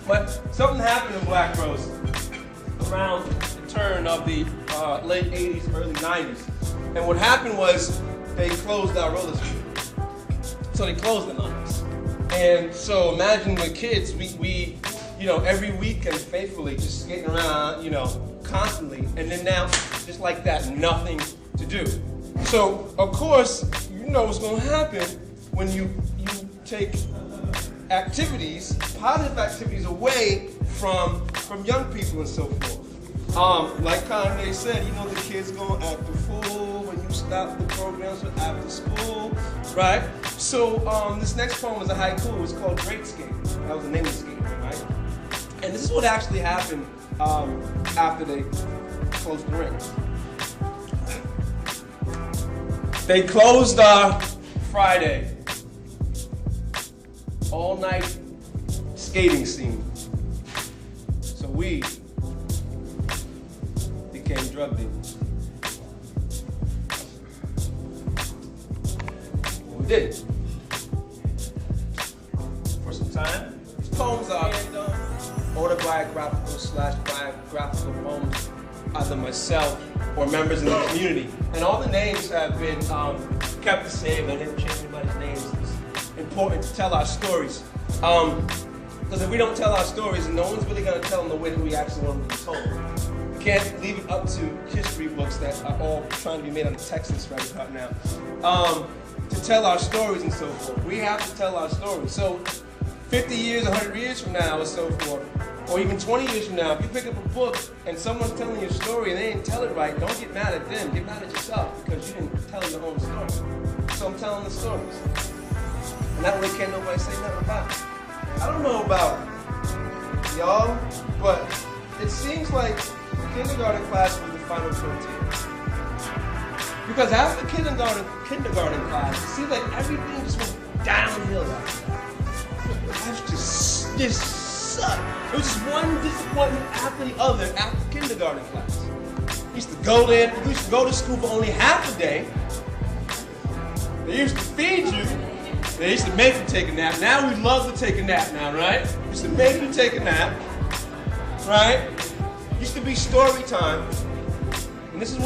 But something happened in Black Rose around the turn of the late 80s, early 90s. And what happened was they closed our roller street. So they closed it on us. And so imagine the kids, we every weekend faithfully just skating around, constantly. And then now, just like that, nothing to do. So, of course, you know what's going to happen when you take activities, positive activities away from young people and so forth. Like Kanye said, the kids go after school when you stop the programs for after school, right? So this next poem is a haiku. It's called Great Skate. That was the name of the skate, right? And this is what actually happened after they closed the rings. They closed Friday, all night skating scene. So we became drug dealers. We did. For some time. These poems are autobiographical/biographical poems, either myself or members in the community. And all the names have been kept the same. I didn't change anybody's names. It's important to tell our stories. Because if we don't tell our stories, no one's really going to tell them the way that we actually want them to be told. We can't leave it up to history books that are all trying to be made out of Texas right about now. To tell our stories and so forth. We have to tell our stories. So 50 years, 100 years from now or so forth, or even 20 years from now, if you pick up a book and someone's telling you a story and they didn't tell it right, don't get mad at them. Get mad at yourself because you didn't tell your own story. So I'm telling the stories. And that way can't nobody say nothing about it. I don't know about y'all, but it seems like the kindergarten class was the final frontier. Because after kindergarten class, it seems like everything just went downhill after that. Life just sucked. It was just one disappointment after the other after kindergarten class. We used to go there, we used to go to school for only half a day. They used to feed you. They used to make you take a nap. Now we love to take a nap now, right? We used to make you take a nap, right? Used to be story time. And this is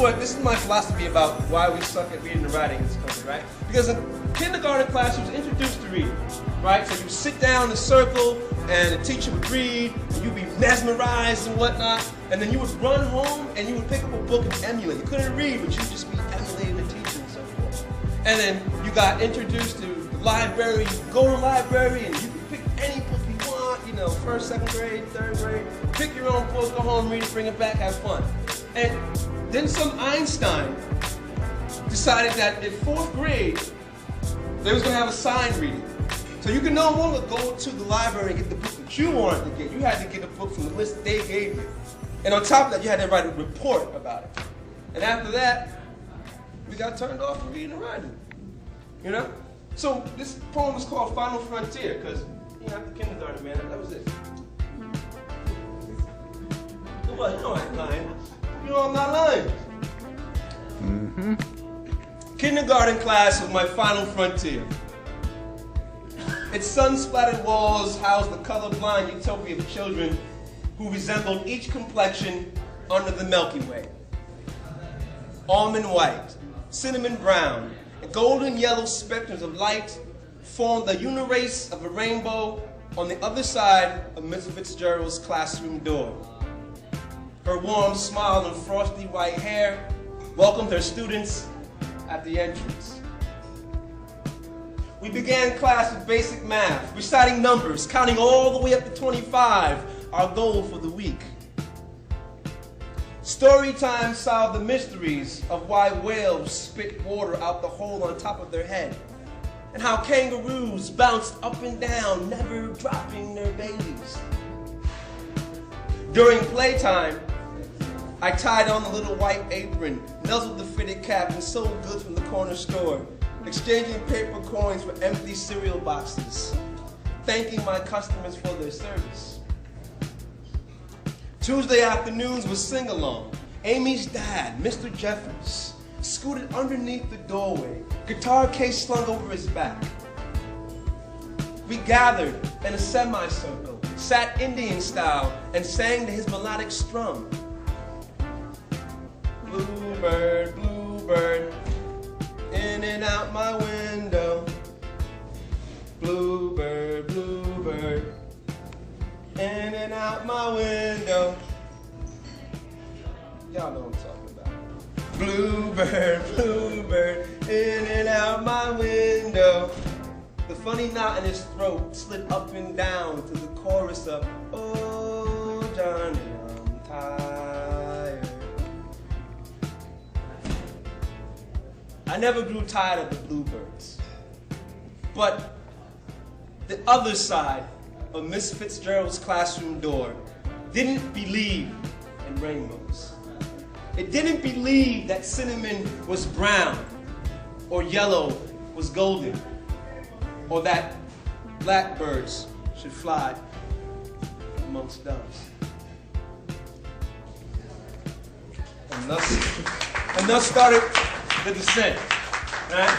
my philosophy about why we suck at reading and writing in this country, right? Because in kindergarten class, you was introduced to reading, right? So you sit down in a circle, and the teacher would read, and you'd be mesmerized and whatnot, and then you would run home, and you would pick up a book and emulate. You couldn't read, but you'd just be emulating the teacher and so forth. And then you got introduced to the library. You go to the library, and you can pick any book you want, first, second grade, third grade. Pick your own book, go home, read it, bring it back, have fun. And then some Einstein decided that in 4th grade, they was going to have a sign reading. So you could no longer go to the library and get the book that you wanted to get. You had to get a book from the list they gave you. And on top of that, you had to write a report about it. And after that, we got turned off from reading and writing. So this poem is called Final Frontier, because, after kindergarten, man, that was it. What? You know I ain't lying. You know I'm not lying. Mm-hmm. Kindergarten class was my final frontier. Its sun-splattered walls housed the colorblind utopia of children who resembled each complexion under the Milky Way. Almond white, cinnamon brown, and golden yellow spectrums of light formed the unirace of a rainbow on the other side of Mrs. Fitzgerald's classroom door. Her warm smile and frosty white hair welcomed her students at the entrance. We began class with basic math, reciting numbers, counting all the way up to 25, our goal for the week. Story time solved the mysteries of why whales spit water out the hole on top of their head, and how kangaroos bounced up and down, never dropping their babies. During playtime, I tied on the little white apron, nuzzled the fitted cap, and sold goods from the corner store, exchanging paper coins for empty cereal boxes, thanking my customers for their service. Tuesday afternoons was sing-along. Amy's dad, Mr. Jeffers, scooted underneath the doorway, guitar case slung over his back. We gathered in a semicircle, sat Indian style and sang to his melodic strum. Bluebird, bluebird, in and out my window. Bluebird, bluebird, in and out my window. Y'all know what I'm talking about. Bluebird, bluebird, in and out my window. The funny knot in his throat slid up and down to the chorus of, oh, Johnny, I'm tired. I never grew tired of the bluebirds. But the other side of Miss Fitzgerald's classroom door didn't believe in rainbows. It didn't believe that cinnamon was brown or yellow was golden, or that blackbirds should fly amongst doves. And thus started the descent, right?